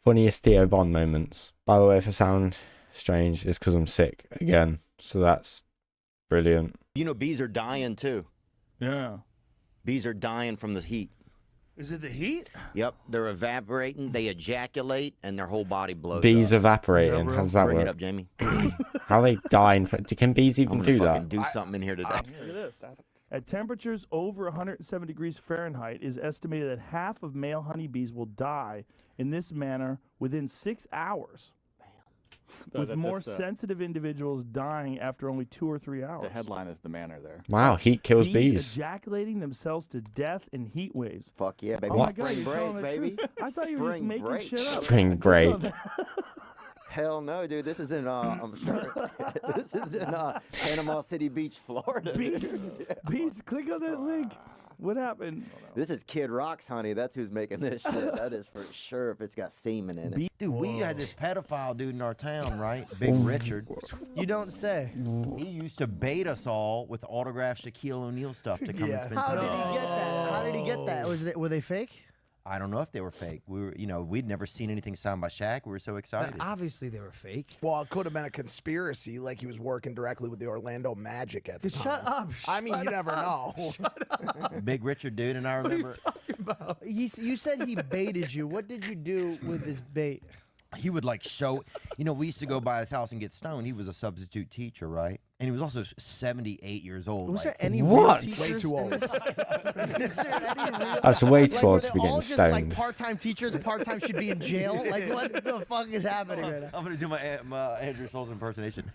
Funniest Theo Bond moments. By the way, if I sound strange, it's because I'm sick again. So that's brilliant. You know, bees are dying too. Yeah. Bees are dying from the heat. Is it the heat? Yep, they're evaporating. They ejaculate, and their whole body blows Bees up. evaporating. How does that Bring work? it up, Jamie. How are they dying? Can bees even I'm do gonna that? fucking do something in here today. Look at this. At temperatures over 107 degrees Fahrenheit, it is estimated that half of male honeybees will die in this manner within 6 hours. With more sensitive individuals dying after only 2 or 3 hours. The headline is the manner there. Wow, heat kills bees. Ejaculating themselves to death in heat waves. Fuck yeah, baby. Oh my God, Spring you're telling break, the baby. truth. I thought you were just Spring making break. shit up. Spring break. Hell no, dude. This is in, I'm sure. This is in Panama City Beach, Florida. Bees, click on that link. What happened? This is Kid Rock's honey. That's who's making this shit. That is for sure if it's got semen in it. Dude, we had this pedophile dude in our town, right? Big Richard. You don't say. He used to bait us all with autographed Shaquille O'Neal stuff to come and spend How time. did he get that? How did he get that? Were they fake? I don't know if they were fake. We were, we'd never seen anything signed by Shaq. We were so excited. Obviously, they were fake. Well, it could have been a conspiracy, like he was working directly with the Orlando Magic at the time. Shut up. I mean, you never know. Big Richard dude, and I remember You said he baited you. What did you do with his bait? he would like show. We used to go by his house and get stoned. He was a substitute teacher, right? And he was also 78 years old. Was like, there any What? real teachers Way too in old. this? Is there any real? That's way too Like, old were to they be all getting just like stoned. part-time teachers? Part-time should be in jail. Like, what the fuck is happening right now? I'm gonna do my Andrew Souls impersonation.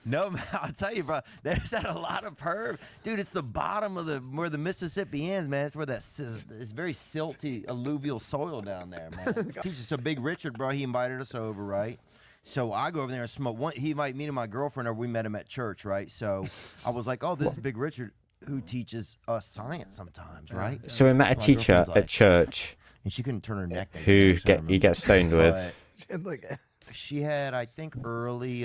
No, man, I'll tell you, bro. There's that a lot of perv, dude. It's the bottom of where the Mississippi ends, man. It's where it's very silty alluvial soil down there, man. Teacher, so Big Richard, bro, he invited us over, right? So I go over there and smoke. He invited me and my girlfriend over. We met him at church, right? So I was like, oh, this is Big Richard who teaches us science sometimes, right? So we met a My teacher girlfriend's at like- church And she couldn't turn her neck. who you get stoned with. But she had, I think, early,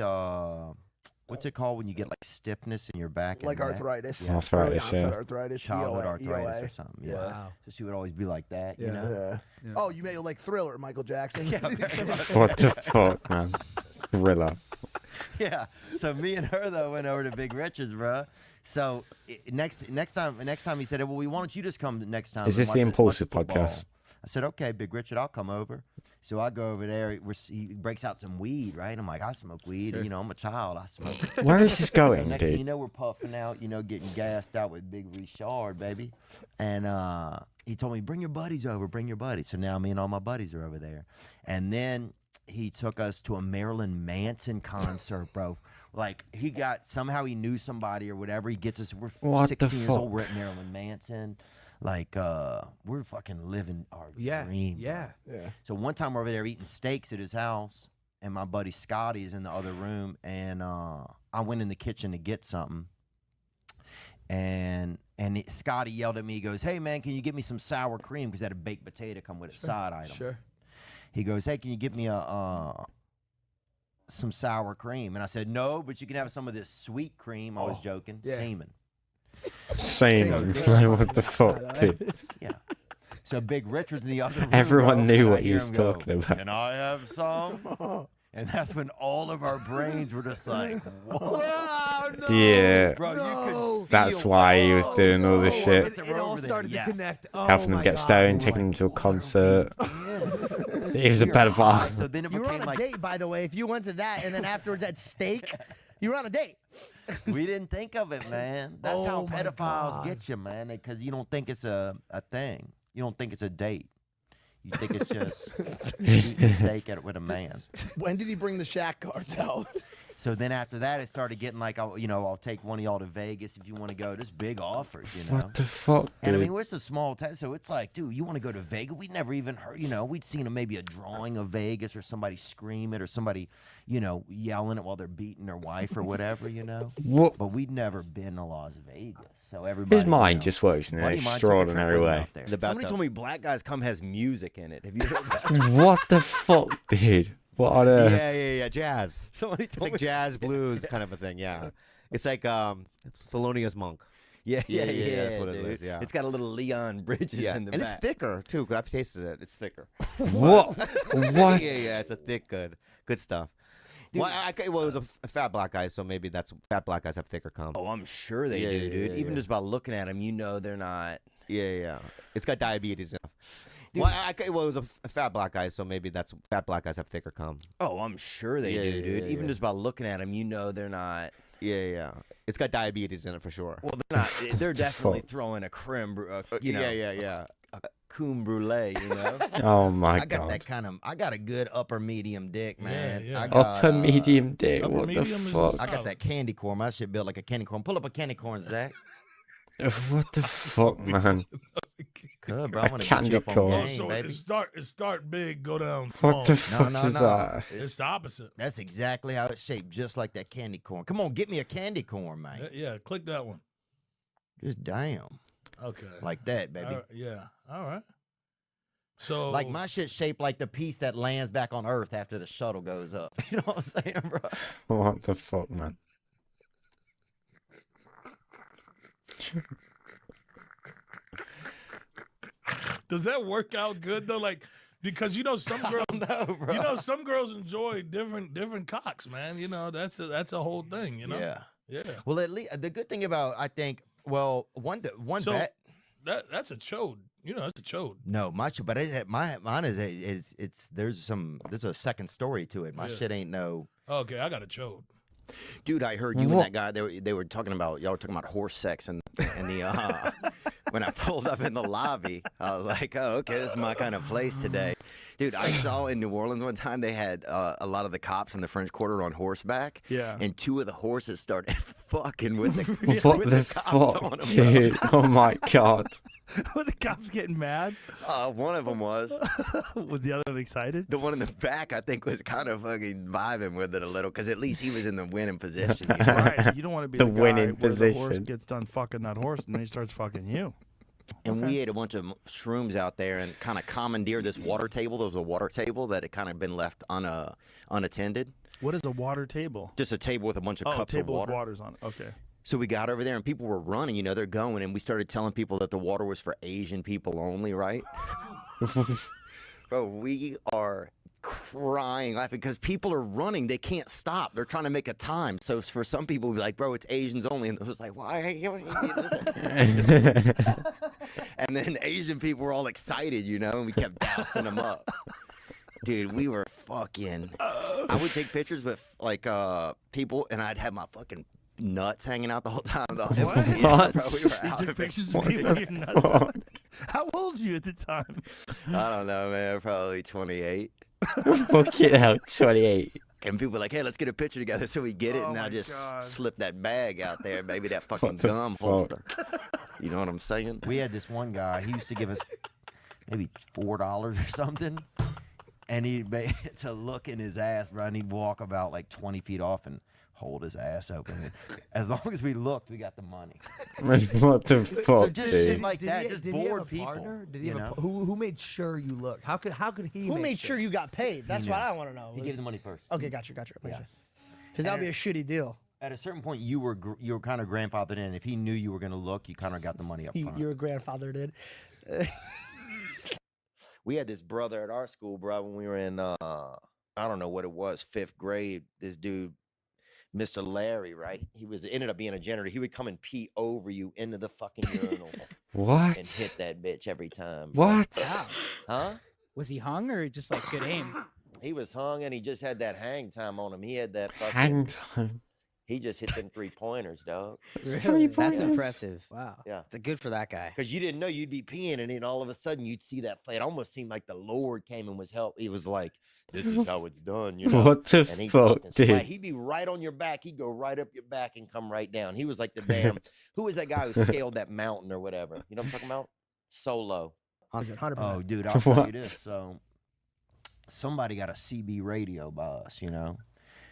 what's it called when you get like stiffness in your back? Like and neck? arthritis. Yeah. Arthritis, Early onset yeah. arthritis. Childhood EOA, arthritis EOA. or something. Yeah. Wow. So she would always be like that, you Yeah. know? Yeah. Oh, you made like Thriller, Michael Jackson. Yeah, very much. What the fuck, man? Thriller. Yeah. So me and her though went over to Big Richard's, bro. So next time he said, well, why don't you just come next time? Is and this the watch Impulsive football?" podcast? I said, okay, Big Richard, I'll come over. So I go over there. He breaks out some weed, right? I'm like, I smoke weed. Sure. I'm a child. I smoke. Where is this going, Next thing you dude? know, we're puffing out, getting gassed out with Big Richard, baby. And he told me, bring your buddies over, bring your buddies. So now me and all my buddies are over there. And then he took us to a Marilyn Manson concert, bro. Like, somehow he knew somebody or whatever. He gets us, we're What 16 the years old, fuck? we're at Marilyn Manson. Like, we're fucking living our dream. Yeah. Yeah. So one time we're over there eating steaks at his house, and my buddy Scotty is in the other room, and I went in the kitchen to get something, and Scotty yelled at me. He goes, "Hey man, can you get me some sour cream?" Because that had a baked potato come with a side item. Sure. He goes, "Hey, can you get me some sour cream?" And I said, "No, but you can have some of this sweet cream." I was joking. yeah. Semen. Same. Like, what the fuck, dude? Yeah. So Big Richard's in the other room. Everyone bro, knew and I what he hear was him go, talking about. Can I have some? And that's when all of our brains were just like, whoa. Yeah. Bro, you could That's feel, why he was doing all this oh, shit. it's It all over there. started Yes. to connect. Oh Helping them my get God. stoned, taking them to a concert. He was a pedophile. So then it You were became on a like, date, by the way. If you went to that and then afterwards had steak, you were on a date. we didn't think of it, man. That's how Oh my pedophiles God. get you, man. Because you don't think it's a thing. You don't think it's a date. You think it's just eating steak with a man. When did he bring the Shaq cards out? So then after that, it started getting like, I'll take one of y'all to Vegas if you want to go. Just big offers, What the fuck, And I dude? mean, we're just a small town, so it's like, dude, you want to go to Vegas? We'd never even heard, we'd seen maybe a drawing of Vegas or somebody scream it or somebody, yelling it while they're beating their wife or whatever, What? But we'd never been to Las Vegas, so everybody. His mind just works in an buddy of mine took a trip extraordinary with him way. out there. Somebody told me Black Guys Come has music in it. Have you heard that? What the fuck, dude? What on earth? Yeah. Jazz. It's like jazz blues kind of a thing, yeah. It's like Thelonious Monk. Yeah, that's what it dude. is, yeah. It's got a little Leon Bridges Yeah, in the and back. it's thicker too. Cause I've tasted it. It's thicker. What? What? yeah. It's a thick, good stuff. Well, it was a fat black guy, so maybe that's fat black guys have thicker cum. Oh, I'm sure they Yeah, do, yeah, dude. yeah, Even yeah. just by looking at them, you know they're not. Yeah. It's got diabetes enough. Dude. Well, it was a fat black guy, so maybe that's fat black guys have thicker cum. Oh, I'm sure they Yeah, do, yeah, dude. yeah, Even yeah. just by looking at them, you know they're not. Yeah. It's got diabetes in it for sure. Well, they're not. They're definitely fuck? throwing a creme, you know, Yeah. creme brulee. You know. Oh my I got god. that kind of. I got a good upper medium dick, man. yeah. I got, Upper medium dick. upper What the medium is fuck? I got that candy corn. My shit built like a candy corn. Pull up a candy corn, Zach. What the fuck, man? Good, bro. I'm gonna get candy you up on corn. Oh, game, so baby. it start big, go down small. What the fuck No, is that? It's the opposite. That's exactly how it's shaped, just like that candy corn. Come on, get me a candy corn, man. Yeah, click that one. Just damn, Okay. like that, baby. All right, yeah. All right. So Like my shit shaped like the piece that lands back on Earth after the shuttle goes up. You know what I'm saying, bro? What the fuck, man? does that work out good though? Like because some girls No, bro. some girls enjoy different cocks, man. That's a whole thing, Yeah. Yeah. Well, at least the good thing about one So- bet. That's a chode. That's a chode. No, my shit, but mine is there's a second story to it. My Yeah. shit ain't no. Okay, I got a chode. Dude, I heard you What? and that guy. They were talking about y'all were talking about horse sex and the when I pulled up in the lobby, I was like, oh, okay, this is my kind of place today. Dude, I saw in New Orleans one time they had a lot of the cops in the French Quarter on horseback. Yeah. And two of the horses started fucking with the What with the cops on fuck, 'em, bro. dude? Oh my god. Were the cops getting mad? One of them was. Was the other one excited? The one in the back, I think, was kind of fucking vibing with it a little, because at least he was in the winning position. You know? Right. You don't want to be The the, guy winning where the horse position. gets done fucking that horse and then he starts fucking you. And we ate a bunch of shrooms out there and kind of commandeered this water table. There was a water table that had kind of been left unattended. What is a water table? Just a table with a bunch of cups table of water. with waters on it. Okay. So we got over there and people were running, they're going, and we started telling people that the water was for Asian people only, right? Bro, we are crying, laughing, because people are running. They can't stop. They're trying to make a time. So for some people, we'd be like, bro, it's Asians only. And it was like, why? And then Asian people were all excited, and we kept dousing them up. Dude, we were fucking. I would take pictures with people, and I'd have my fucking nuts hanging out the whole time. Though. What? Yeah, bro, we were You out took of it. pictures of people getting nuts out. How old were you at the time? I don't know, man. Probably 28. Fucking hell, 28. And people were like, hey, let's get a picture together. So we get it, Oh and I my just God. slip that bag out there, maybe that fucking What the gum fuck? holster. You know what I'm saying? We had this one guy. He used to give us maybe $4 or something, and he'd to look in his ass, bro. And he'd walk about like 20 feet off and hold his ass open. As long as we looked, we got the money. What the So fuck, just shit dude? like that, just did he have bored a people. partner? Did he you have know? who made sure you looked? How could he? Who make made sure you got paid? That's knew. what I want to know. He gave the money first. Okay, gotcha. Yeah. Because that'd be a shitty deal. At a certain point, you were kind of grandfathered in. If he knew you were going to look, you kind of got the money up front. Your grandfather did. We had this brother at our school, bro, when we were in, I don't know what it was, 5th grade. This dude, Mr. Larry, right? He ended up being a janitor. He would come and pee over you into the fucking urinal and What? hit that bitch every time. bro. What? Huh? Was he hung or just like good aim? He was hung and he just had that hang time on him. He had that fucking. Hang time. He just hit them 3-pointers, dog. Three That's pointers. impressive. Wow. Yeah. Good for that guy. Because you didn't know you'd be peeing, and then all of a sudden you'd see that. It almost seemed like the Lord came and was help. He was like, "This is how it's done," you know. What the And he fuck, fucking splat. dude? He'd be right on your back. He'd go right up your back and come right down. He was like the damn. Who was that guy who scaled that mountain or whatever? You know what I'm talking about? Solo. 100%. Oh, dude, I'll tell What? you this. So, somebody got a CB radio by us,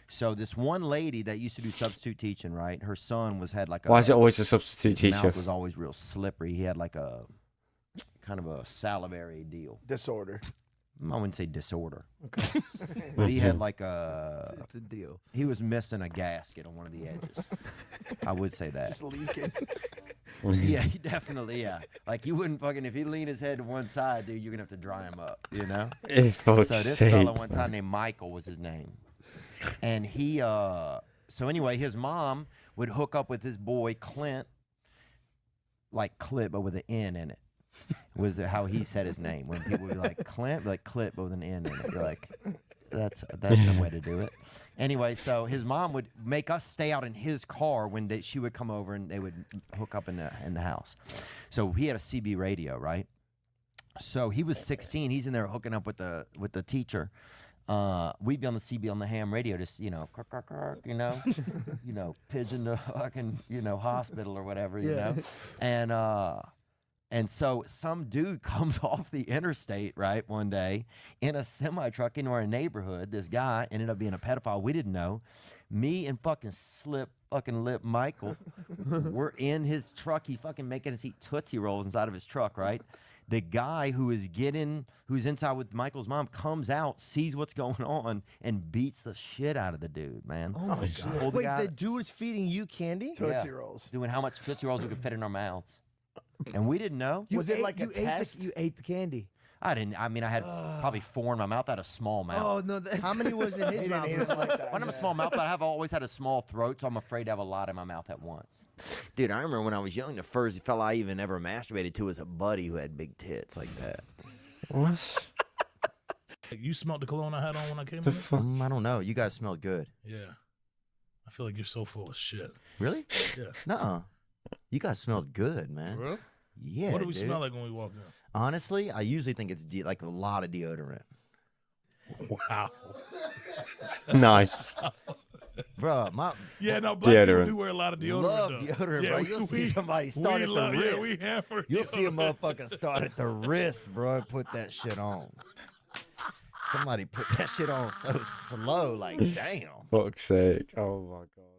So this one lady that used to do substitute teaching, right? Her son had like a. Why is it always a substitute his teacher? mouth was always real slippery. He had like a kind of a salivary deal. disorder? I wouldn't say disorder. Okay. But he had like a. It's a deal. He was missing a gasket on one of the edges. I would say that. Just leaking. Yeah, he definitely, yeah. Like you wouldn't fucking, if he leaned his head to one side, dude, you're gonna have to dry him up, you know? So this fella one time named Michael was his name. And he, so anyway, his mom would hook up with his boy Clint, like Clip, but with an N in it. Was how he said his name. When people would be like, Clint, like Clip, but with an N in it. You're like, that's the way to do it. Anyway, so his mom would make us stay out in his car when she would come over and they would hook up in the house. So he had a CB radio, right? So he was 16. He's in there hooking up with the teacher. We'd be on the CB on the ham radio, just pigeon to fucking hospital or whatever, you know, and so some dude comes off the interstate, right, one day in a semi-truck into our neighborhood. This guy ended up being a pedophile. We didn't know. Me and fucking lip Michael were in his truck. He fucking making us eat Tootsie Rolls inside of his truck, right? The guy who's inside with Michael's mom comes out, sees what's going on, and beats the shit out of the dude, man. Oh my God. Wait, the dude was feeding you candy? Tootsie Rolls. Doing how much Tootsie Rolls we could fit in our mouths. And we didn't know. Was it like a test? You ate the candy. I didn't. I mean, I had probably 4 in my mouth. I had a small mouth. Oh no! How many was in his mouth? When I have a small mouth, but I have always had a small throat, so I'm afraid to have a lot in my mouth at once. Dude, I remember when I was young, the first fella I even ever masturbated to was a buddy who had big tits like that. What? You smelled the cologne I had on when I came The in? fuck? I don't know. You guys smelled good. Yeah. I feel like you're so full of shit. Really? Yeah. Nuh-uh. You guys smelled good, man. For real? Yeah. What do we dude. smell like when we walk in? Honestly, I usually think it's like a lot of deodorant. Wow. Nice. Bro, Yeah, no, black people Deodorant. do wear a lot of deodorant. love though. deodorant, Yeah, bro. You'll see somebody start at the wrist. Yeah, we hammer You'll see a deodorant. motherfucker start at the wrist, bro, and put that shit on. Somebody put that shit on so slow, like, damn. Fuck's sake. Oh my God.